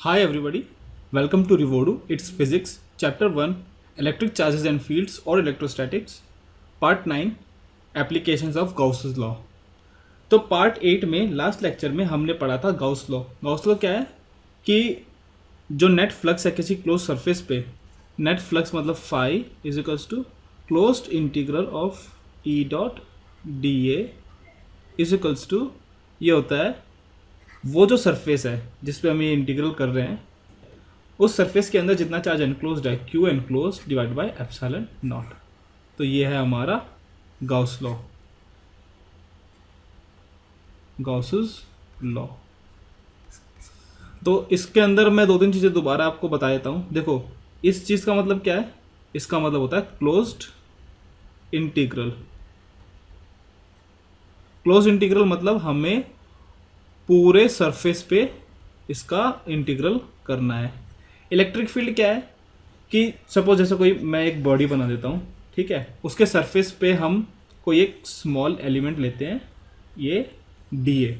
Hi everybody, welcome to Revodu. It's Physics, Chapter 1, Electric Charges and Fields or Electrostatics, Part 9, Applications of Gauss's Law. तो part 8 में last lecture में हमने पढ़ा था Gauss law. Gauss law क्या है कि जो नेट फ्लक्स है किसी क्लोज सरफेस पे, नेट फ्लक्स मतलब phi is equals to closed integral of E dot d A is equals to, ये होता है वो जो सरफेस है जिस पे हम ये इंटीग्रल कर रहे हैं उस सरफेस के अंदर जितना चार्ज एनक्लोज्ड है Q enclose divide by epsilon naught. तो ये है हमारा गाउस लॉ, गाउस's लॉ। तो इसके अंदर मैं दो तीन चीज़ें दोबारा आपको बता देता हूँ। देखो इस चीज़ का मतलब क्या है, इसका मतलब होता है क्लोज्ड इंटीग्रल। क्लोज्ड इंटीग्रल मतलब हमें पूरे सरफेस पे इसका इंटीग्रल करना है। इलेक्ट्रिक फील्ड क्या है कि सपोज जैसे कोई मैं एक बॉडी बना देता हूँ, ठीक है, उसके सरफेस पे हम कोई एक स्मॉल एलिमेंट लेते हैं, ये डी ए,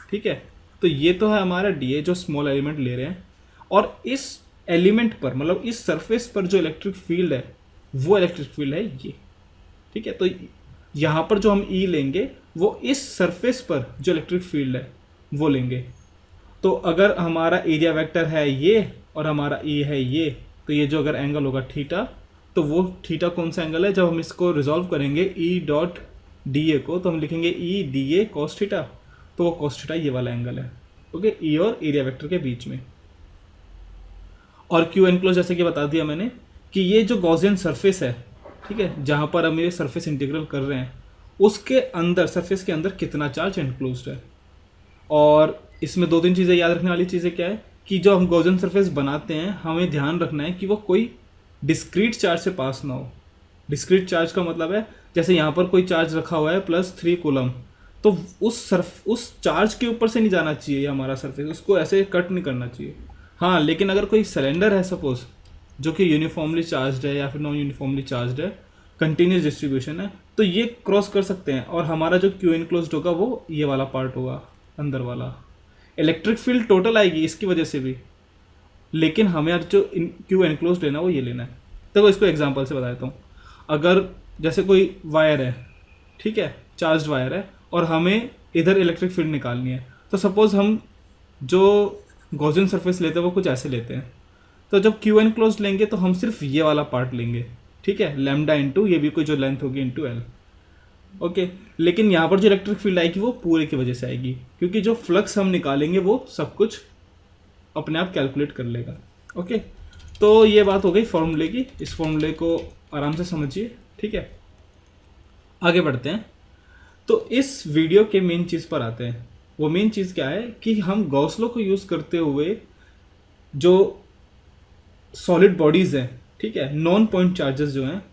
ठीक है। तो ये तो है हमारा डी ए जो स्मॉल एलिमेंट ले रहे हैं, और इस एलिमेंट पर मतलब इस सरफेस पर जो इलेक्ट्रिक फील्ड है वो इलेक्ट्रिक फील्ड है ये, ठीक है। तो यहाँ पर जो हम ई लेंगे वो इस सरफेस पर जो इलेक्ट्रिक फील्ड है वो लेंगे। तो अगर हमारा एरिया वेक्टर है ये और हमारा ई है ये, तो ये जो अगर एंगल होगा थीटा, तो वो थीटा कौन सा एंगल है, जब हम इसको रिजॉल्व करेंगे ई डॉट डी ए को तो हम लिखेंगे E D A cos theta, तो वो कॉस थीटा ये वाला एंगल है, ओके, ई और एरिया वेक्टर के बीच में। और क्यू एनक्लोज जैसे कि बता दिया मैंने कि ये जो गॉसियन सरफेस है, ठीक है, जहाँ पर हम ये सरफेस इंटीग्रल कर रहे हैं उसके अंदर सरफेस के अंदर कितना चार्ज एनक्लोज्ड है। और इसमें दो तीन चीज़ें याद रखने वाली चीज़ें क्या है कि जो हम गॉसियन सरफेस बनाते हैं हमें ध्यान रखना है कि वो कोई डिस्क्रीट चार्ज से पास ना हो। डिस्क्रीट चार्ज का मतलब है जैसे यहाँ पर कोई चार्ज रखा हुआ है +3 कूलम, तो उस चार्ज के ऊपर से नहीं जाना चाहिए हमारा सरफेस, उसको ऐसे कट नहीं करना चाहिए। हाँ, लेकिन अगर कोई सिलेंडर है सपोज जो कि यूनिफॉर्मली चार्ज है या फिर नॉन यूनिफॉर्मली चार्ज है, कंटिन्यूस डिस्ट्रीब्यूशन है, तो ये क्रॉस कर सकते हैं और हमारा जो क्यू इनक्लोज्ड होगा वो ये वाला पार्ट होगा, अंदर वाला। इलेक्ट्रिक फील्ड टोटल आएगी इसकी वजह से भी, लेकिन हमें जो क्यू एनक्लोज्ड लेना वो ये लेना है। तो इसको एग्जांपल से बता देता हूँ। अगर जैसे कोई वायर है, ठीक है, चार्ज वायर है, और हमें इधर इलेक्ट्रिक फील्ड निकालनी है, तो सपोज हम जो गॉसियन सरफेस लेते हैं वो कुछ ऐसे लेते हैं। तो जब क्यू एनक्लोज्ड लेंगे तो हम सिर्फ ये वाला पार्ट लेंगे, ठीक है, लैम्डा इंटू ये भी कोई जो लेंथ होगी इंटू एल, ओके। लेकिन यहाँ पर जो इलेक्ट्रिक फील्ड आएगी वो पूरे की वजह से आएगी, क्योंकि जो फ्लक्स हम निकालेंगे वो सब कुछ अपने आप कैलकुलेट कर लेगा, ओके। तो ये बात हो गई फॉर्मूले की, इस फॉर्मूले को आराम से समझिए, ठीक है। आगे बढ़ते हैं। तो इस वीडियो के मेन चीज़ पर आते हैं। वो मेन चीज़ क्या है कि हम गॉस लॉ को यूज़ करते हुए जो सॉलिड बॉडीज़ हैं, ठीक है, नॉन पॉइंट चार्जेस जो हैं,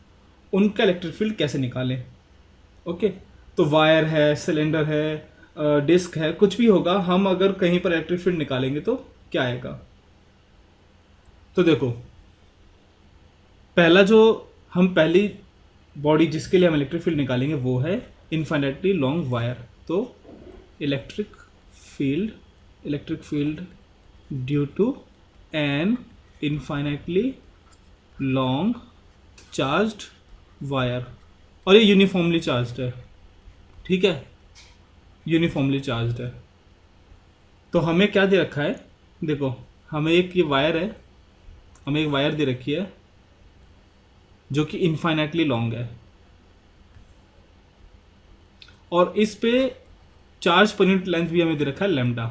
उनका इलेक्ट्रिक फील्ड कैसे निकालें, ओके। तो वायर है, सिलेंडर है, डिस्क है, कुछ भी होगा, हम अगर कहीं पर इलेक्ट्रिक फील्ड निकालेंगे तो क्या आएगा। तो देखो पहली बॉडी जिसके लिए हम इलेक्ट्रिक फील्ड निकालेंगे वो है इनफाइनाइटली लॉन्ग वायर। तो electric field due to an infinitely long charged wire, और ये यूनिफॉर्मली चार्ज्ड है, ठीक है, यूनिफॉर्मली चार्ज्ड है। तो हमें क्या दे रखा है, देखो हमें एक ये वायर है, हमें एक वायर दे रखी है जो कि इनफाइनाइटली लॉन्ग है, और इस पे चार्ज पर यूनिट लेंथ भी हमें दे रखा है लैम्डा,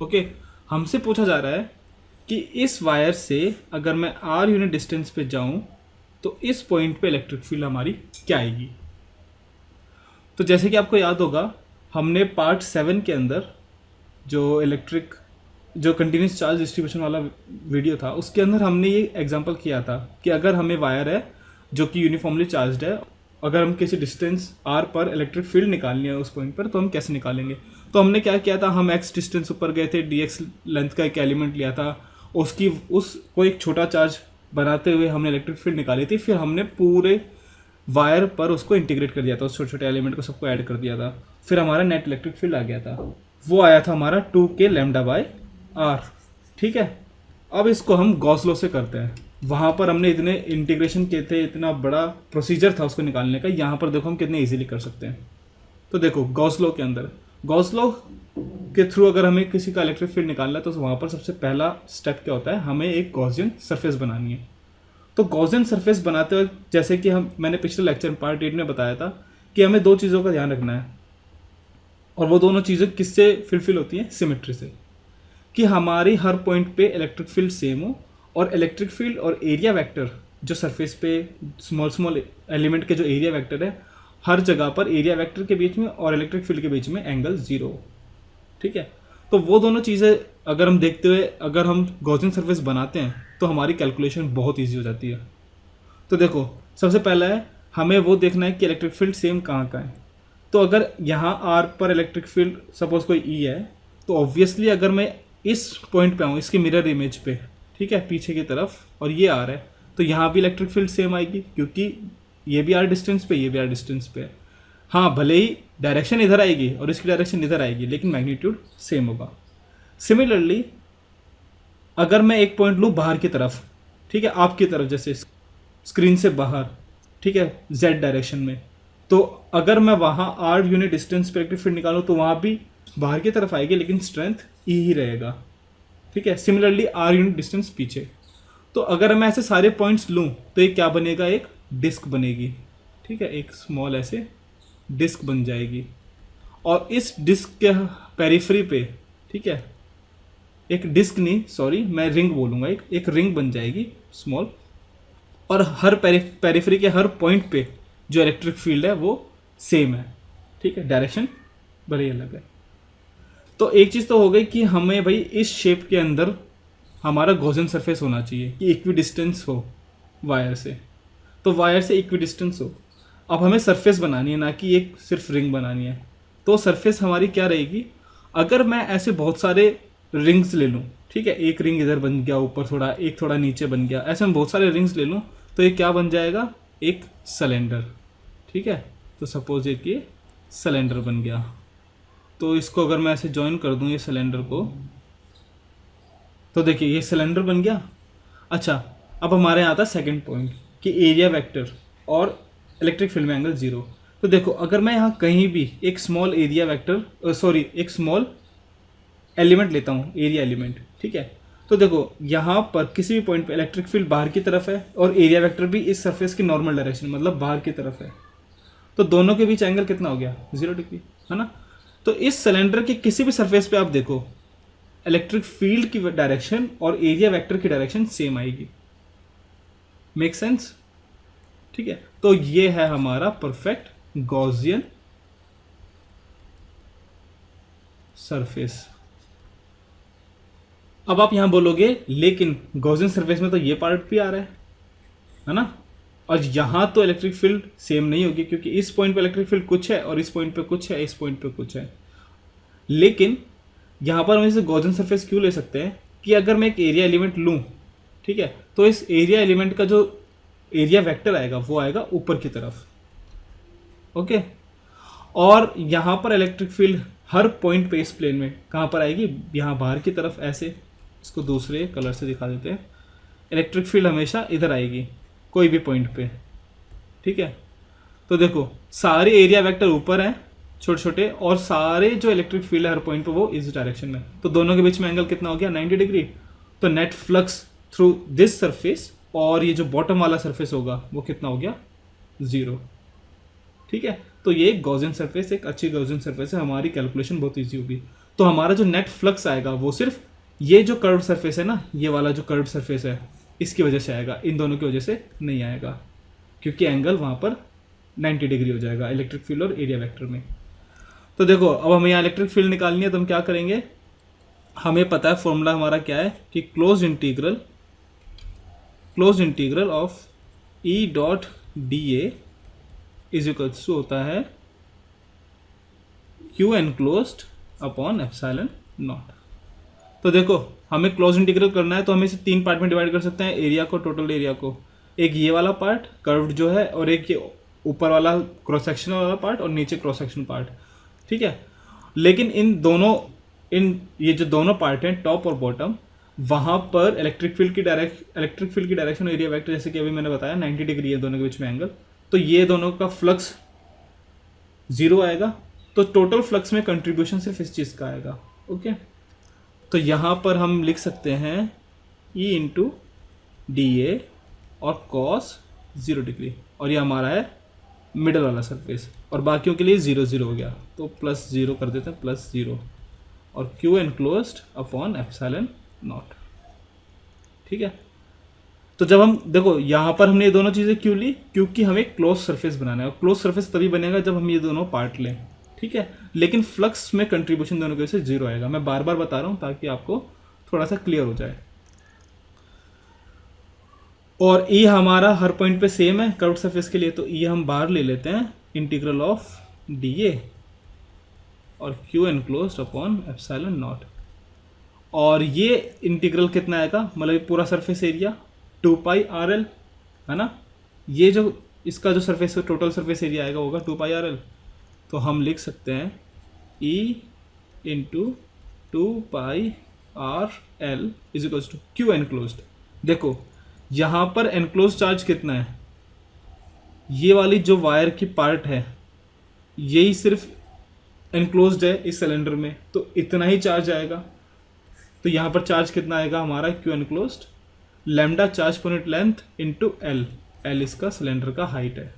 ओके। हमसे पूछा जा रहा है कि इस वायर से अगर मैं r यूनिट डिस्टेंस पे जाऊं तो इस पॉइंट पे इलेक्ट्रिक फील्ड हमारी क्या आएगी। तो जैसे कि आपको याद होगा हमने पार्ट 7 के अंदर जो कंटिन्यूस चार्ज डिस्ट्रीब्यूशन वाला वीडियो था उसके अंदर हमने ये एग्जांपल किया था कि अगर हमें वायर है जो कि यूनिफॉर्मली चार्ज्ड है, अगर हम किसी डिस्टेंस r पर इलेक्ट्रिक फील्ड निकालनी है उस पॉइंट पर, तो हम कैसे निकालेंगे। तो हमने क्या किया था, हम x डिस्टेंस ऊपर गए थे, dx लेंथ का एक एलिमेंट लिया था, उसको एक छोटा चार्ज बनाते हुए हमने इलेक्ट्रिक फील्ड निकाली थी, फिर हमने पूरे वायर पर उसको इंटीग्रेट कर दिया था, उस छोटे छोटे एलिमेंट को सबको ऐड कर दिया था, फिर हमारा नेट इलेक्ट्रिक फील्ड आ गया था। वो आया था हमारा 2k लैम्डा बाय आर, ठीक है, अब इसको हम गॉस लॉ से करते हैं। वहाँ पर हमने इतने इंटीग्रेशन किए थे, इतना बड़ा प्रोसीजर था उसको निकालने का, यहाँ पर देखो हम कितने इजीली कर सकते हैं। तो देखो गॉस लॉ के अंदर, गॉस लॉ के थ्रू अगर हमें किसी का इलेक्ट्रिक फील्ड निकालना है तो वहाँ पर सबसे पहला स्टेप क्या होता है, हमें एक गॉसियन सरफेस बनानी है। तो गॉसियन सरफेस बनाते वक्त जैसे कि मैंने पिछले लेक्चर पार्ट 8 में बताया था कि हमें दो चीज़ों का ध्यान रखना है, और वो दोनों चीज़ें किससे फुलफिल होती हैं, सिमेट्री से, कि हमारी हर पॉइंट पे इलेक्ट्रिक फील्ड सेम हो, और इलेक्ट्रिक फील्ड और एरिया वेक्टर जो सरफेस पे स्मॉल स्मॉल एलिमेंट के जो एरिया वेक्टर है, हर जगह पर एरिया वेक्टर के बीच में और इलेक्ट्रिक फील्ड के बीच में एंगल 0 हो। ठीक है, तो वो दोनों चीज़ें अगर हम देखते हुए अगर हम गॉसियन सरफेस बनाते हैं तो हमारी कैलकुलेशन बहुत ईजी हो जाती है। तो देखो सबसे पहला है हमें वो देखना है कि इलेक्ट्रिक फील्ड सेम कहाँ का है। तो अगर यहाँ आर पर इलेक्ट्रिक फील्ड सपोज कोई ई है, तो ऑब्वियसली अगर मैं इस पॉइंट पे आऊँ इसके मिरर इमेज पे, ठीक है, पीछे की तरफ, और ये आर है, तो यहाँ भी इलेक्ट्रिक फील्ड सेम आएगी क्योंकि ये भी आर डिस्टेंस पे, ये भी आर डिस्टेंस पे है। हाँ, भले ही डायरेक्शन इधर आएगी और इसकी डायरेक्शन इधर आएगी, लेकिन मैग्नीट्यूड सेम होगा। सिमिलरली अगर मैं एक पॉइंट लूँ बाहर की तरफ, ठीक है, आपकी तरफ, जैसे स्क्रीन से बाहर, ठीक है, जेड डायरेक्शन में, तो अगर मैं वहाँ आर यूनिट डिस्टेंस पे इलेक्ट्रिक फील्ड निकालूँ तो वहाँ भी बाहर की तरफ आएगी, लेकिन स्ट्रेंथ ई ही रहेगा। ठीक है, सिमिलरली आर यूनिट डिस्टेंस पीछे। तो अगर मैं ऐसे सारे पॉइंट्स लूँ तो ये क्या बनेगा, एक डिस्क बनेगी। ठीक है, एक स्मॉल ऐसे डिस्क बन जाएगी, और इस डिस्क के पेरिफेरी पे, ठीक है, एक डिस्क नहीं, सॉरी मैं रिंग बोलूँगा, एक रिंग बन जाएगी स्मॉल, और हर पेरिफेरी के हर पॉइंट पे जो इलेक्ट्रिक फील्ड है वो सेम है। ठीक है, डायरेक्शन भले ही अलग है। तो एक चीज़ तो हो गई कि हमें भाई इस शेप के अंदर हमारा गॉसियन सरफेस होना चाहिए कि इक्वी डिस्टेंस हो वायर से, तो वायर से इक्वी डिस्टेंस हो। अब हमें सरफेस बनानी है, ना कि एक सिर्फ रिंग बनानी है। तो सरफेस हमारी क्या रहेगी, अगर मैं ऐसे बहुत सारे रिंग्स ले लूँ, ठीक है, एक रिंग इधर बन गया ऊपर थोड़ा, एक थोड़ा नीचे बन गया, ऐसे मैं बहुत सारे रिंग्स ले लूँ तो ये क्या बन जाएगा, एक सिलेंडर। ठीक है, तो सपोज एक ये सिलेंडर बन गया। तो इसको अगर मैं ऐसे जॉइन कर दूँ ये सिलेंडर को, तो देखिए ये सिलेंडर बन गया। अच्छा, अब हमारे यहाँ आता सेकंड पॉइंट कि एरिया वेक्टर और इलेक्ट्रिक फील्ड में एंगल 0। तो देखो अगर मैं यहाँ कहीं भी एक स्मॉल एरिया वेक्टर एक स्मॉल एलिमेंट लेता हूँ, एरिया एलिमेंट, ठीक है, तो देखो यहाँ पर किसी भी पॉइंट पे इलेक्ट्रिक फील्ड बाहर की तरफ है और एरिया वेक्टर भी इस सरफेस की नॉर्मल डायरेक्शन मतलब बाहर की तरफ है, तो दोनों के बीच एंगल कितना हो गया, 0 डिग्री, है ना। तो इस सिलेंडर के किसी भी सरफेस पे आप देखो इलेक्ट्रिक फील्ड की डायरेक्शन और एरिया वेक्टर की डायरेक्शन सेम आएगी। Make sense? ठीक है, तो ये है हमारा परफेक्ट गॉसियन सरफेस। अब आप यहां बोलोगे लेकिन गॉसियन सरफेस में तो ये पार्ट भी आ रहा है ना, और यहां तो इलेक्ट्रिक फील्ड सेम नहीं होगी क्योंकि इस पॉइंट पे इलेक्ट्रिक फील्ड कुछ है और इस पॉइंट पे कुछ है, इस पॉइंट पे कुछ है। लेकिन यहां पर हम इसे गॉसियन सरफेस क्यों ले सकते हैं कि अगर मैं एक एरिया एलिमेंट लूं, ठीक है, तो इस एरिया एलिमेंट का जो एरिया वेक्टर आएगा वो आएगा ऊपर की तरफ। ओके, और यहां पर इलेक्ट्रिक फील्ड हर पॉइंट पे इस प्लेन में कहां पर आएगी, यहां बाहर की तरफ। ऐसे इसको दूसरे कलर से दिखा देते हैं, इलेक्ट्रिक फील्ड हमेशा इधर आएगी कोई भी पॉइंट पे। ठीक है, तो देखो सारे एरिया वेक्टर ऊपर हैं छोटे छोटे, और सारे जो इलेक्ट्रिक फील्ड है हर पॉइंट पे वो इस डायरेक्शन में, तो दोनों के बीच में एंगल कितना हो गया, 90 डिग्री। तो net flux through this surface और ये जो बॉटम वाला सरफेस होगा वो कितना हो गया, 0। ठीक है, तो ये गॉसियन सरफेस एक अच्छी गॉसियन सरफेस है, हमारी कैलकुलेशन बहुत ईजी होगी। तो हमारा जो नेट फ्लक्स आएगा वो सिर्फ ये जो कर्व सरफेस है ना, ये वाला जो कर्व सरफेस है इसकी वजह से आएगा, इन दोनों की वजह से नहीं आएगा, क्योंकि एंगल वहाँ पर 90 डिग्री हो जाएगा इलेक्ट्रिक फील्ड और एरिया वेक्टर में। तो देखो अब हमें यहाँ इलेक्ट्रिक फील्ड निकालनी है, तो हम क्या करेंगे, हमें पता है फॉर्मूला हमारा क्या है कि close integral of E dot d A is equals to होता है Q enclosed upon epsilon naught. तो देखो हमें क्लोज इंटीग्रल करना है तो हमें इसे 3 पार्ट में डिवाइड कर सकते हैं, एरिया को, टोटल एरिया को। एक ये वाला पार्ट कर्व्ड जो है, और एक ये ऊपर वाला क्रॉस सेक्शनल वाला पार्ट और नीचे क्रॉस सेक्शन पार्ट। ठीक है, लेकिन ये जो दोनों पार्ट हैं टॉप और बॉटम, वहाँ पर इलेक्ट्रिक फील्ड की डायरेक्शन एरिया वेक्टर, जैसे कि अभी मैंने बताया 90 डिग्री है दोनों के बीच में एंगल, तो ये दोनों का फ्लक्स 0 आएगा। तो टोटल फ्लक्स में कंट्रीब्यूशन सिर्फ इस चीज़ का आएगा। ओके, तो यहाँ पर हम लिख सकते हैं E इंटू डी ए और कॉस 0 डिग्री, और ये हमारा है मिडल वाला सरफेस, और बाकियों के लिए 0 0 हो गया, तो +0 कर देते हैं, +0, और Q enclosed upon epsilon not. ठीक है, तो जब हम देखो यहाँ पर हमने ये दोनों चीज़ें क्यों ली, क्योंकि हमें क्लोज सरफेस बनाना है, और क्लोज सरफेस तभी बनेगा जब हम ये दोनों पार्ट लें। ठीक है, लेकिन फ्लक्स में कंट्रीब्यूशन दोनों की वजह से 0 आएगा। मैं बार बार बता रहा हूँ ताकि आपको थोड़ा सा क्लियर हो जाए। और E हमारा हर पॉइंट पे सेम है कर्व्ड सरफेस के लिए, तो E हम बाहर ले लेते हैं, इंटीग्रल ऑफ डी ए और Q enclosed upon epsilon not. और ये इंटीग्रल कितना आएगा, मतलब पूरा सरफेस एरिया 2πRL है ना। ये जो इसका जो सरफेस टोटल सरफेस एरिया आएगा होगा 2πRL। तो हम लिख सकते हैं E into 2πRL is equals to Q enclosed. देखो यहाँ पर एनक्लोज चार्ज कितना है, ये वाली जो वायर की पार्ट है यही सिर्फ एनक्लोज्ड है इस सिलेंडर में, तो इतना ही चार्ज आएगा। तो यहाँ पर चार्ज कितना आएगा हमारा Q enclosed, lambda charge per unit length into L, L इसका सिलेंडर का हाइट है।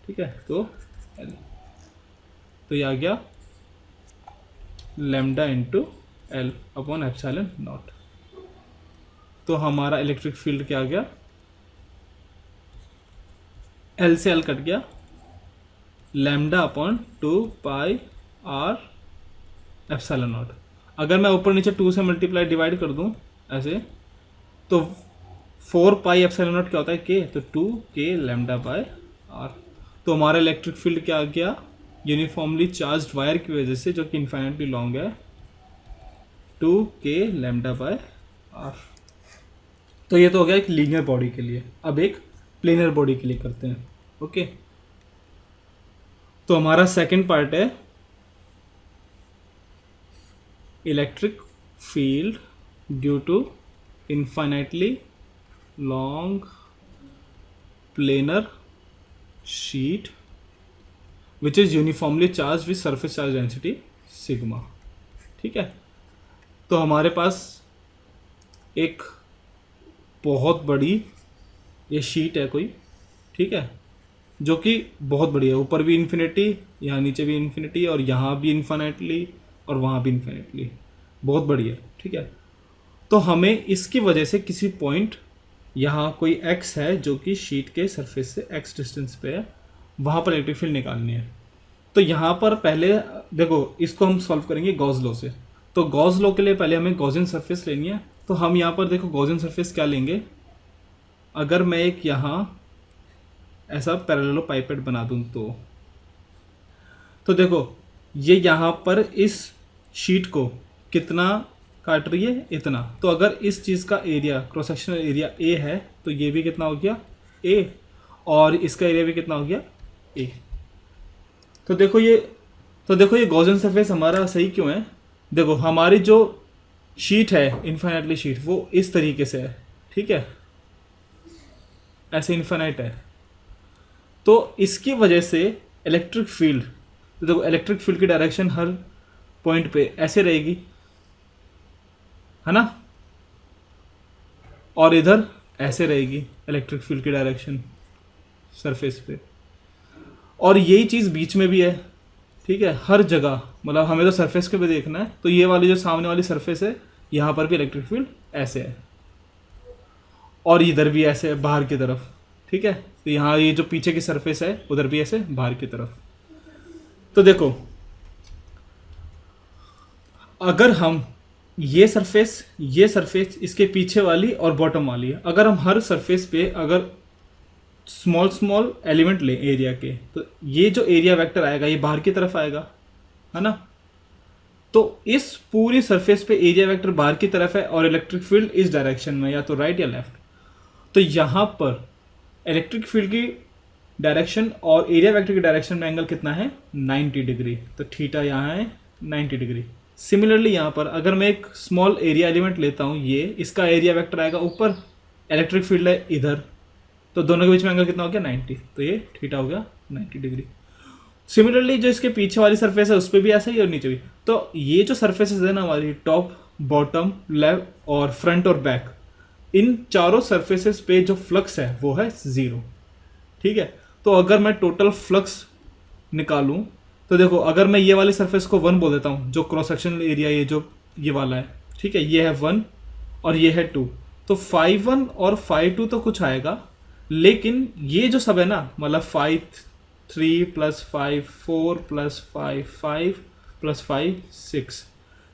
ठीक है, तो L, तो ये आ गया lambda into L upon epsilon naught. तो हमारा इलेक्ट्रिक फील्ड क्या आ गया, L से L कट गया, lambda upon 2πR epsilon not. अगर मैं ऊपर नीचे 2 से मल्टीप्लाई डिवाइड कर दूं ऐसे, तो 4π एप्सिलॉन नॉट क्या होता है K, तो 2K लैम्डा बाय R। तो हमारा इलेक्ट्रिक फील्ड क्या आ गया, यूनिफॉर्मली चार्ज्ड वायर की वजह से जो कि इन्फाइनाइटली लॉन्ग है, 2K लैम्डा बाय R। तो ये तो हो गया एक लीनियर बॉडी के लिए। अब एक प्लेनर बॉडी के लिए करते हैं। ओके, तो हमारा सेकंड पार्ट है electric field due to infinitely long planar sheet which is uniformly charge with surface charge density sigma. ठीक है, तो हमारे पास एक बहुत बड़ी ये शीट है कोई, ठीक है, जो कि बहुत बड़ी है, ऊपर भी इन्फिनिटी, यहाँ नीचे भी इन्फिनिटी, और यहाँ भी इन्फिनिटली, और वहाँ भी इन्फिनिटली, बहुत बड़ी है। ठीक है, तो हमें इसकी वजह से किसी पॉइंट यहाँ कोई x है जो कि शीट के सरफेस से x डिस्टेंस पे है, वहाँ पर इलेक्ट्रिक फील्ड निकालनी है। तो यहाँ पर पहले देखो, इसको हम सॉल्व करेंगे गॉस लॉ से। तो गॉस लॉ के लिए पहले हमें गॉसियन सरफेस लेनी है। तो हम यहाँ पर देखो गॉसियन सरफेस क्या लेंगे, अगर मैं एक यहाँ ऐसा पैरेललोपाइपेट बना दूँ तो देखो ये यहाँ पर इस शीट को कितना काट रही है, इतना। तो अगर इस चीज़ का area, cross sectional area A है, तो ये भी कितना हो गया A, और इसका एरिया भी कितना हो गया A। तो देखो ये गॉसियन सरफेस हमारा सही क्यों है। देखो हमारी जो शीट है इन्फाइनाइटली शीट, वो इस तरीके से है, ठीक है, ऐसे इन्फाइनाइट है। तो इसकी वजह से इलेक्ट्रिक फील्ड, तो देखो इलेक्ट्रिक फील्ड की डायरेक्शन हर पॉइंट पे ऐसे रहेगी, है ना, और इधर ऐसे रहेगी इलेक्ट्रिक फील्ड की डायरेक्शन सरफेस पे, और यही चीज़ बीच में भी है। ठीक है, हर जगह, मतलब हमें तो सरफेस के भी देखना है। तो ये वाली जो सामने वाली सरफेस है, यहाँ पर भी इलेक्ट्रिक फील्ड ऐसे है, और इधर भी ऐसे है बाहर की तरफ। ठीक है, तो यहाँ ये जो पीछे की सरफेस है उधर भी ऐसे बाहर की तरफ। तो देखो अगर हम ये सरफेस इसके पीछे वाली और बॉटम वाली है, अगर हम हर सरफेस पे अगर स्मॉल एलिमेंट लें एरिया के, तो ये जो एरिया वेक्टर आएगा ये बाहर की तरफ आएगा, है ना। तो इस पूरी सरफेस पे एरिया वेक्टर बाहर की तरफ है, और इलेक्ट्रिक फील्ड इस डायरेक्शन में, या तो राइट या लेफ्ट। तो यहाँ पर इलेक्ट्रिक फील्ड की डायरेक्शन और एरिया वेक्टर की डायरेक्शन में एंगल कितना है, 90 डिग्री। तो थीटा यहाँ है 90 डिग्री। सिमिलरली यहाँ पर अगर मैं एक स्मॉल एरिया एलिमेंट लेता हूँ, ये इसका एरिया वेक्टर आएगा ऊपर, इलेक्ट्रिक फील्ड है इधर, तो दोनों के बीच में एंगल कितना हो गया 90, तो ये थीटा हो गया 90 डिग्री। सिमिलरली जो इसके पीछे वाली सरफेस है उस पर भी ऐसा ही और नीचे भी। तो ये जो सरफेसेस है ना हमारी टॉप, बॉटम, लेफ्ट और फ्रंट और बैक, इन चारों सरफेसेस पे जो फ्लक्स है वो है 0। ठीक है, तो अगर मैं टोटल फ्लक्स निकालूं तो देखो, अगर मैं ये वाली सरफेस को 1 बोल देता हूँ, जो क्रॉस सेक्शनल एरिया ये जो ये वाला है, ठीक है, ये है 1 और ये है 2, तो 5 1 और 5 2 तो कुछ आएगा, लेकिन ये जो सब है ना, मतलब 5 3 + 5 4 + 5 5 + 5 6,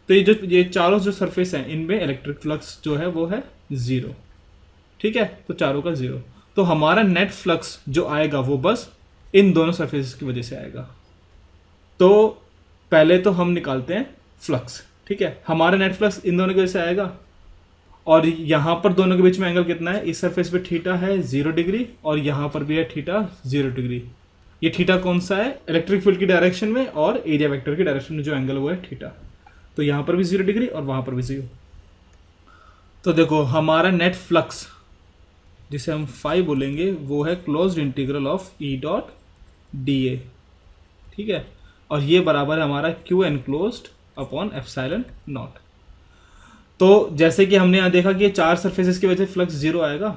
तो ये चारों जो सरफेस हैं इनमें इलेक्ट्रिक फ्लक्स जो है वो है 0। ठीक है, तो चारों का 0, तो हमारा नेट फ्लक्स जो आएगा वो बस इन दोनों सरफेसेस की वजह से आएगा। तो पहले तो हम निकालते हैं फ्लक्स। ठीक है, हमारा नेट फ्लक्स इन दोनों की वजह से आएगा, और यहाँ पर दोनों के बीच में एंगल कितना है, इस सरफेस पे थीटा है 0 डिग्री और यहाँ पर भी है थीटा 0 डिग्री। ये थीटा कौन सा है, इलेक्ट्रिक फील्ड की डायरेक्शन में और एरिया वेक्टर की डायरेक्शन में जो एंगल हुआ है थीटा, तो यहाँ पर भी 0 डिग्री और वहाँ पर भी 0। तो देखो हमारा नेट फ्लक्स जिसे हम फाई बोलेंगे वो है closed integral of E dot d ए। ठीक है, और ये बराबर है हमारा Q enclosed upon epsilon naught. तो जैसे कि हमने यहाँ देखा कि ये चार सरफेसेस की वजह से फ्लक्स 0 आएगा,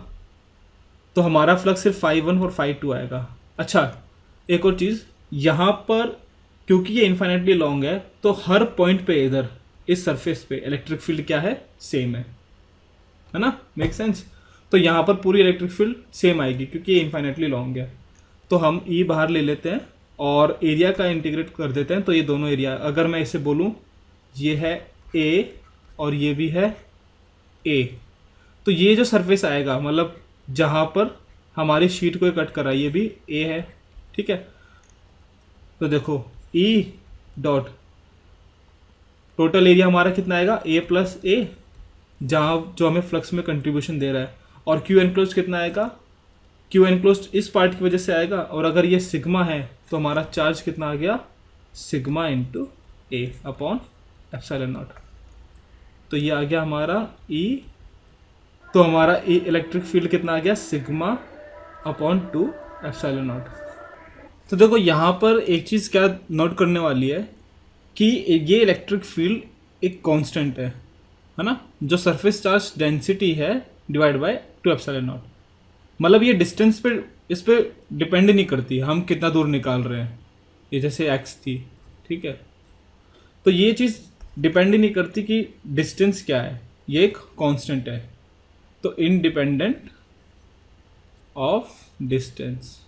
तो हमारा फ्लक्स सिर्फ 5 1 और 5 2 आएगा। अच्छा, एक और चीज़, यहाँ पर क्योंकि ये इन्फाइनेटली लॉन्ग है तो हर पॉइंट पे इधर इस सरफेस पे इलेक्ट्रिक फील्ड क्या है, सेम है ना, मेक सेंस। तो यहाँ पर पूरी इलेक्ट्रिक फील्ड सेम आएगी क्योंकि ये इन्फाइनेटली लॉन्ग है। तो हम ई बाहर ले लेते हैं और एरिया का इंटीग्रेट कर देते हैं, तो ये दोनों एरिया, अगर मैं इसे बोलूँ ये है ए और ये भी है ए, तो ये जो सरफेस आएगा मतलब जहाँ पर हमारी शीट को कट करा ये भी ए है। ठीक है, तो देखो ई डॉट टोटल एरिया हमारा कितना आएगा, ए प्लस ए, जहाँ जो हमें फ्लक्स में कंट्रीब्यूशन दे रहा है, और क्यू एनक्लोज कितना आएगा, क्यू एनक्लोज इस पार्ट की वजह से आएगा, और अगर ये सिग्मा है तो हमारा चार्ज कितना आ गया, सिग्मा इंटू ए अपॉन एप्सिलॉन नॉट। तो ये आ गया हमारा ई, तो हमारा ई इलेक्ट्रिक फील्ड कितना आ गया, सिग्मा अपॉन 2 एप्सिलॉन नॉट। तो देखो यहाँ पर एक चीज़ क्या नोट करने वाली है कि ये इलेक्ट्रिक फील्ड एक कांस्टेंट है ना, जो सरफेस चार्ज डेंसिटी है डिवाइड बाय 2 एप्सिलॉन नॉट। मतलब ये डिस्टेंस पे इस पे डिपेंड नहीं करती हम कितना दूर निकाल रहे हैं, ये जैसे एक्स थी। ठीक है, तो ये चीज़ डिपेंड ही नहीं करती कि डिस्टेंस क्या है, ये एक कांस्टेंट है, तो इनडिपेंडेंट ऑफ डिस्टेंस।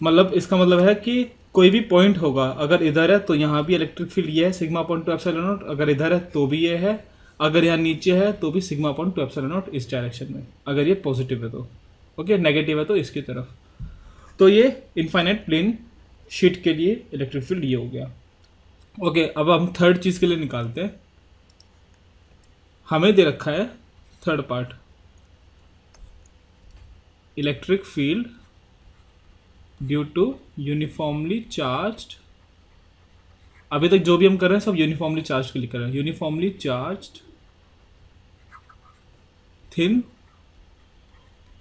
मतलब इसका मतलब है कि कोई भी पॉइंट होगा, अगर इधर है तो यहाँ भी इलेक्ट्रिक फील्ड ये है सिग्मा अपॉन 2 एप्सिलॉन नॉट, अगर इधर है तो भी ये है, अगर यहाँ नीचे है तो भी सिग्मा अपॉन 2 एप्सिलॉन नॉट इस डायरेक्शन में, अगर ये पॉजिटिव है तो ओके, नेगेटिव है तो इसकी तरफ। तो ये इनफाइनाइट प्लेन शीट के लिए इलेक्ट्रिक फील्ड ये हो गया। ओके, अब हम थर्ड चीज़ के लिए निकालते हैं। हमें दे रखा है third part, electric field due to uniformly charged, अभी तक जो भी हम कर रहे हैं सब यूनिफॉर्मली चार्ज के लिए कर रहे हैं, uniformly charged thin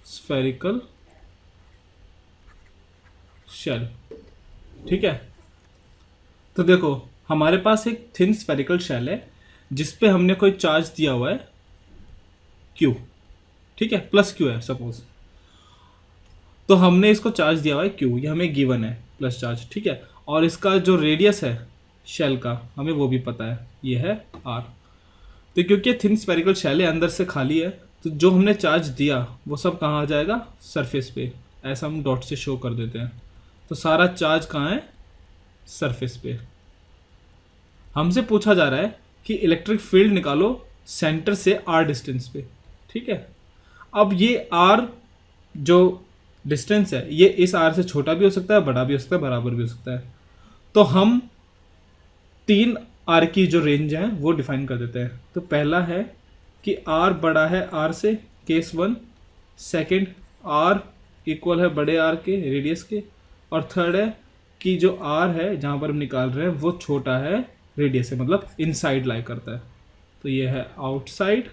spherical shell. ठीक है, तो देखो हमारे पास एक थिन स्फेरिकल शेल है जिस पे हमने कोई चार्ज दिया हुआ है Q। ठीक है, प्लस Q है सपोज, तो हमने इसको चार्ज दिया हुआ है Q, ये हमें गिवन है प्लस चार्ज। ठीक है, और इसका जो रेडियस है शेल का हमें वो भी पता है, ये है R। तो क्योंकि थिन स्फेरिकल शेल है, अंदर से खाली है, तो जो हमने चार्ज दिया वो सब कहाँ आ जाएगा, सरफेस पे, ऐसा हम डॉट से शो कर देते हैं। तो सारा चार्ज कहाँ है, सरफेस पे। हमसे पूछा जा रहा है कि इलेक्ट्रिक फील्ड निकालो सेंटर से R डिस्टेंस पे। ठीक है, अब ये R जो डिस्टेंस है ये इस R से छोटा भी हो सकता है, बड़ा भी हो सकता है, बराबर भी हो सकता है। तो हम 3 R की जो रेंज है वो डिफाइन कर देते हैं। तो पहला है कि R बड़ा है R से, केस 1। सेकंड, R इक्वल है बड़े R के रेडियस के, और थर्ड है कि जो R है जहाँ पर हम निकाल रहे हैं वो छोटा है रेडियस है, मतलब इनसाइड लाई करता है। तो ये है आउटसाइड,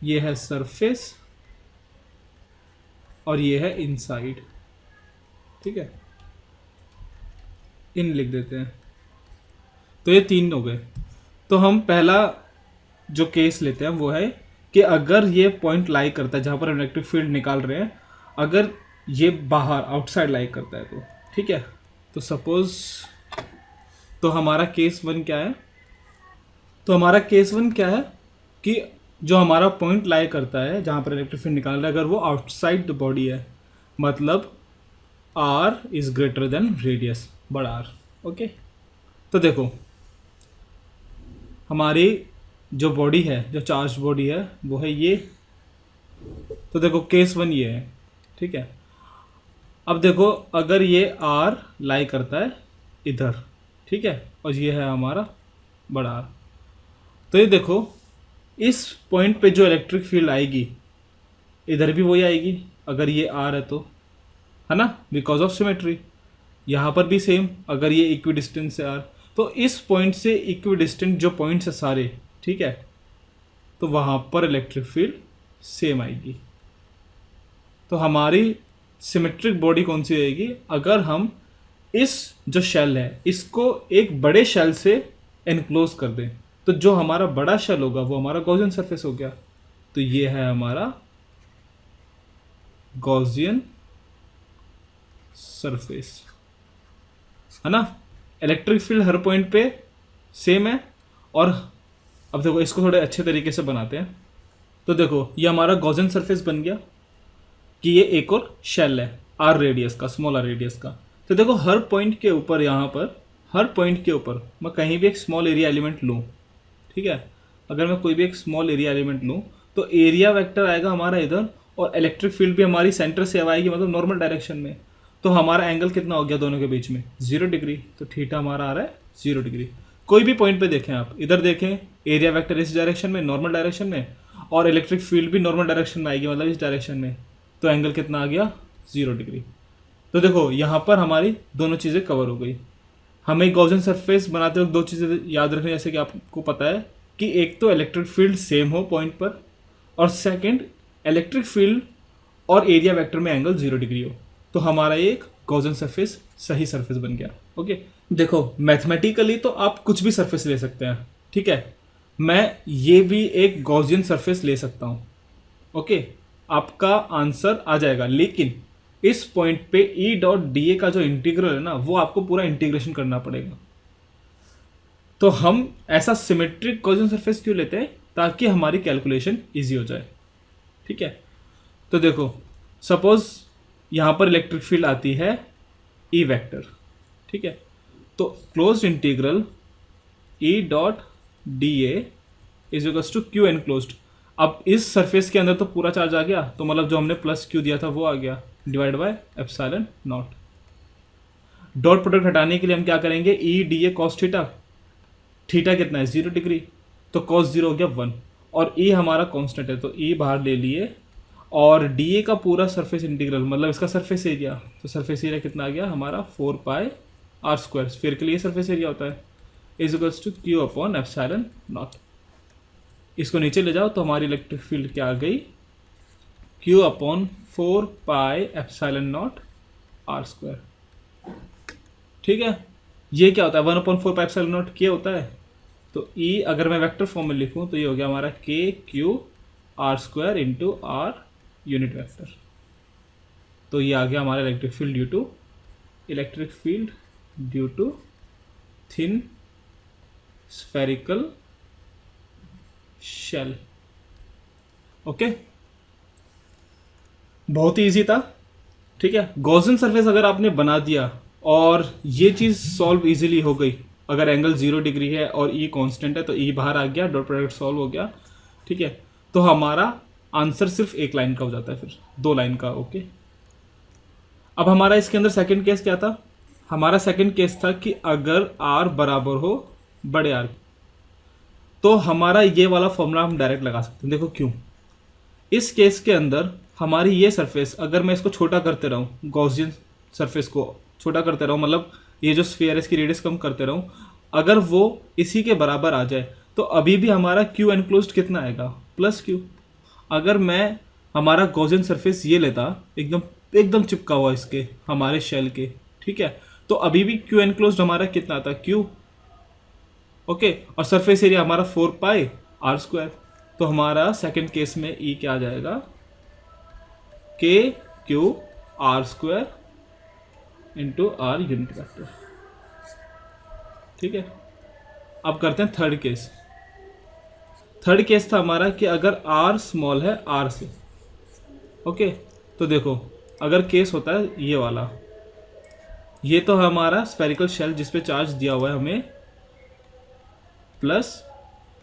ये है सरफेस, और ये है इनसाइड। ठीक है, इन लिख देते हैं। तो ये 3 हो गए। तो हम पहला जो केस लेते हैं वो है कि अगर ये पॉइंट लाई करता है जहाँ पर इलेक्ट्रिक फील्ड निकाल रहे हैं, अगर ये बाहर आउटसाइड लाई करता है तो ठीक है। तो सपोज, तो हमारा केस 1 क्या है? तो हमारा केस 1 क्या है कि जो हमारा पॉइंट लाई करता है जहाँ पर इलेक्ट्रिक फील्ड निकाल रहा है, अगर वो आउटसाइड द बॉडी है, मतलब r is greater than radius, बड़ा R। ओके, तो देखो हमारी जो बॉडी है, जो चार्ज बॉडी है, वो है ये। तो देखो केस 1 ये है, ठीक है। अब देखो अगर ये R लाई करता है इधर, ठीक है, और ये है हमारा बड़ा R, तो ये देखो इस पॉइंट पे जो इलेक्ट्रिक फील्ड आएगी इधर भी वही आएगी अगर ये R है तो, है ना, बिकॉज ऑफ सिमेट्री। यहाँ पर भी सेम, अगर ये इक्वी डिस्टेंस है R, तो इस पॉइंट से इक्वी डिस्टेंट जो पॉइंट्स है सारे, ठीक है, तो वहाँ पर इलेक्ट्रिक फील्ड सेम आएगी। तो हमारी सिमेट्रिक बॉडी कौन सी रहेगी? अगर हम इस जो शेल है इसको एक बड़े शेल से एनक्लोज कर दें, तो जो हमारा बड़ा शेल होगा वो हमारा गॉसियन सरफेस हो गया। तो ये है हमारा गॉसियन सरफेस, है ना। इलेक्ट्रिक फील्ड हर पॉइंट पे सेम है। और अब देखो इसको थोड़े अच्छे तरीके से बनाते हैं। तो देखो ये हमारा गॉसियन सरफेस बन गया कि ये एक और शेल है r रेडियस का, स्मॉल r रेडियस का। तो देखो हर पॉइंट के ऊपर, यहाँ पर हर पॉइंट के ऊपर मैं कहीं भी एक स्मॉल एरिया एलिमेंट लूँ, ठीक है, अगर मैं कोई भी एक स्मॉल एरिया एलिमेंट लूँ तो एरिया वेक्टर आएगा हमारा इधर, और इलेक्ट्रिक फील्ड भी हमारी सेंटर से आएगी, मतलब नॉर्मल डायरेक्शन में। तो हमारा एंगल कितना हो गया दोनों के बीच में? 0 डिग्री। तो थीटा हमारा आ रहा है 0 डिग्री। कोई भी पॉइंट पे देखें आप, इधर देखें एरिया वेक्टर इस डायरेक्शन में, नॉर्मल डायरेक्शन में, और इलेक्ट्रिक फील्ड भी नॉर्मल डायरेक्शन में आएगी, मतलब इस डायरेक्शन में। तो एंगल कितना आ गया? 0 डिग्री। तो देखो यहाँ पर हमारी दोनों चीज़ें कवर हो गई। हमें गॉसियन सरफेस बनाते वक्त 2 चीज़ें याद रखनी, जैसे कि आपको पता है कि एक तो इलेक्ट्रिक फील्ड सेम हो पॉइंट पर, और सेकंड इलेक्ट्रिक फील्ड और एरिया वेक्टर में एंगल 0 डिग्री हो। तो हमारा एक गॉसियन सरफेस सही सरफेस बन गया। ओके, देखो मैथमेटिकली तो आप कुछ भी सरफेस ले सकते हैं, ठीक है। मैं ये भी एक गॉसियन सरफेस ले सकता हूँ, ओके, आपका आंसर आ जाएगा। लेकिन इस पॉइंट पे ई डॉट डी ए का जो इंटीग्रल है ना, वो आपको पूरा इंटीग्रेशन करना पड़ेगा। तो हम ऐसा सिमेट्रिक गॉसियन सरफेस क्यों लेते हैं? ताकि हमारी कैलकुलेशन इजी हो जाए, ठीक है। तो देखो सपोज यहाँ पर इलेक्ट्रिक फील्ड आती है ई वेक्टर, ठीक है, तो closed integral E dot d A is equals to Q enclosed. अब इस सरफेस के अंदर तो पूरा चार्ज आ गया, तो मतलब जो हमने प्लस क्यू दिया था वो आ गया, divide by epsilon not. Dot product हटाने के लिए हम क्या करेंगे? E D A cos theta, theta कितना है? 0 डिग्री, तो कॉस 0 हो गया 1, और ई हमारा कांस्टेंट है तो ई बाहर ले लिए, और डी ए का पूरा सरफेस इंटीग्रल मतलब इसका सरफेस एरिया, तो सरफेस एरिया कितना आ गया हमारा? 4 पाई आर स्क्वायर, स्फीयर के लिए सरफेस एरिया होता है, is equals to Q upon epsilon naught. इसको नीचे ले जाओ तो हमारी इलेक्ट्रिक फील्ड क्या आ गई? Q upon 4 pi epsilon naught r square, ठीक है। ये क्या होता है? 1/4 पाई एप्सिलॉन नॉट के होता है। तो ई अगर मैं वेक्टर फॉर्म में लिखूं तो ये हो गया हमारा K Q r square into r unit vector. तो ये आ गया हमारा electric field due to thin spherical shell. Okay, बहुत ही इजी था, ठीक है। गॉसियन सरफेस अगर आपने बना दिया और ये चीज़ सॉल्व इजीली हो गई, अगर एंगल 0 डिग्री है और ई कांस्टेंट है तो ई बाहर आ गया, डॉट प्रोडक्ट सॉल्व हो गया, ठीक है। तो हमारा आंसर सिर्फ एक लाइन का हो जाता है, फिर 2 लाइन का। ओके, अब हमारा इसके अंदर सेकंड केस क्या था? हमारा सेकंड केस था कि अगर r बराबर हो बड़े R, तो हमारा ये वाला फॉर्मूला हम डायरेक्ट लगा सकते हैं। देखो क्यों? इस केस के अंदर हमारी ये सरफेस, अगर मैं इसको छोटा करते रहूँ, गॉसियन सरफेस को छोटा करते रहूँ, मतलब ये जो स्फीयर है इसकी रेडियस कम करते रहूँ, अगर वो इसी के बराबर आ जाए तो अभी भी हमारा क्यू एनक्लोज्ड कितना आएगा, प्लस क्यू। अगर मैं हमारा गॉसियन सरफेस ये लेता एकदम एकदम चिपका हुआ इसके हमारे शेल के, ठीक है, तो अभी भी क्यू एनक्लोज्ड हमारा कितना आता, क्यू। ओके, और सरफेस एरिया हमारा 4 पाई आर स्क्वायर। तो हमारा सेकंड केस में ई क्या आ जाएगा, K Q r square into r unit vector. ठीक है, अब करते हैं थर्ड केस। थर्ड केस था हमारा कि अगर आर स्मॉल है आर से। ओके, तो देखो अगर केस होता है ये वाला, ये तो हमारा स्फेरिकल शेल जिस पे चार्ज दिया हुआ है हमें प्लस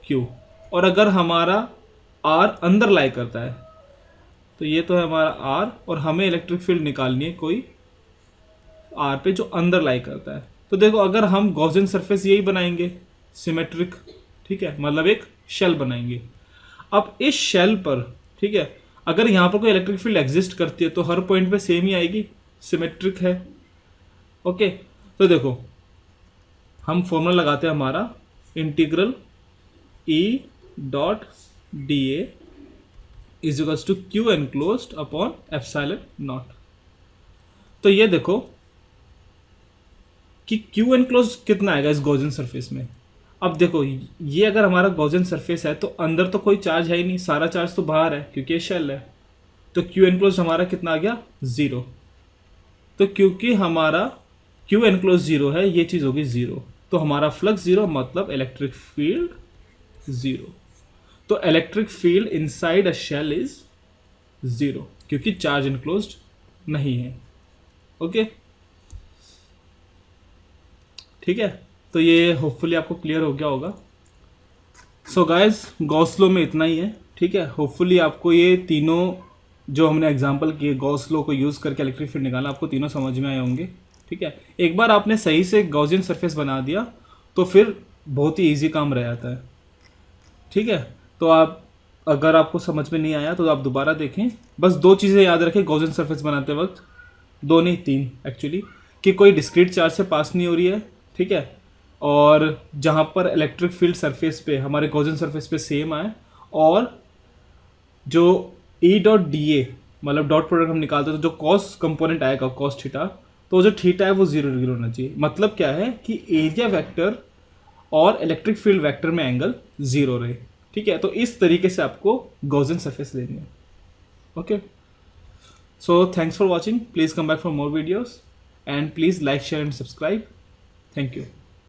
क्यू, और अगर हमारा आर अंदर लाई करता है तो ये तो है हमारा आर, और हमें इलेक्ट्रिक फील्ड निकालनी है कोई आर पे जो अंदर लाई करता है। तो देखो अगर हम गॉसियन सरफेस यही बनाएंगे सिमेट्रिक, ठीक है, मतलब एक शेल बनाएंगे। अब इस शेल पर, ठीक है, अगर यहाँ पर कोई इलेक्ट्रिक फील्ड एग्जिस्ट करती है तो हर पॉइंट पे सेम ही आएगी, सिमेट्रिक है। ओके, तो देखो हम फॉर्मूला लगाते हैं हमारा integral E dot d A is equals to Q enclosed upon epsilon naught. तो ये देखो कि क्यू एनक्लोज्ड कितना आएगा इस गॉसियन सरफेस में। अब देखो ये अगर हमारा गॉसियन सरफेस है तो अंदर तो कोई चार्ज है ही नहीं, सारा चार्ज तो बाहर है क्योंकि ये शेल है। तो क्यू एनक्लोज्ड हमारा कितना आ गया, 0। तो क्योंकि हमारा क्यू एनक्लोज्ड 0 है, ये चीज़ होगी 0, तो हमारा फ्लक्स 0 मतलब इलेक्ट्रिक फील्ड 0। तो electric field inside a shell is 0 क्योंकि चार्ज इनक्लोज्ड नहीं है। ओके, ठीक है, तो ये होपफुली आपको क्लियर हो गया होगा। सो गाइस, गॉस लॉ में इतना ही है, ठीक है। होपफुली आपको ये तीनों जो हमने एग्जांपल किए गॉस लॉ को यूज़ करके इलेक्ट्रिक फील्ड निकालना, आपको तीनों समझ में आए होंगे, ठीक है। एक बार आपने सही से गॉसियन सरफेस बना दिया तो फिर बहुत ही ईजी काम रह जाता है, ठीक है। तो आप अगर आपको समझ में नहीं आया तो आप दोबारा देखें। बस 2 चीज़ें याद रखें गॉसियन सरफेस बनाते वक्त, 2 नहीं 3 एक्चुअली, कि कोई डिस्क्रीट चार्ज से पास नहीं हो रही है, ठीक है, और जहाँ पर इलेक्ट्रिक फील्ड सरफेस पे हमारे गॉसियन सरफेस पे सेम आए, और जो ई डॉट डी ए मतलब डॉट प्रोडक्ट हम निकालते हैं तो जो कॉस कंपोनेंट आएगा कॉस थीटा, तो जो थीटा है वो 0 डिग्री होना चाहिए। मतलब क्या है कि एरिया वेक्टर और इलेक्ट्रिक फील्ड वेक्टर में एंगल 0 रहे, ठीक है। तो इस तरीके से आपको गॉसियन सरफेस लेनी है। Okay, so thanks for watching, please come back for more videos and please like share and subscribe. Thank you.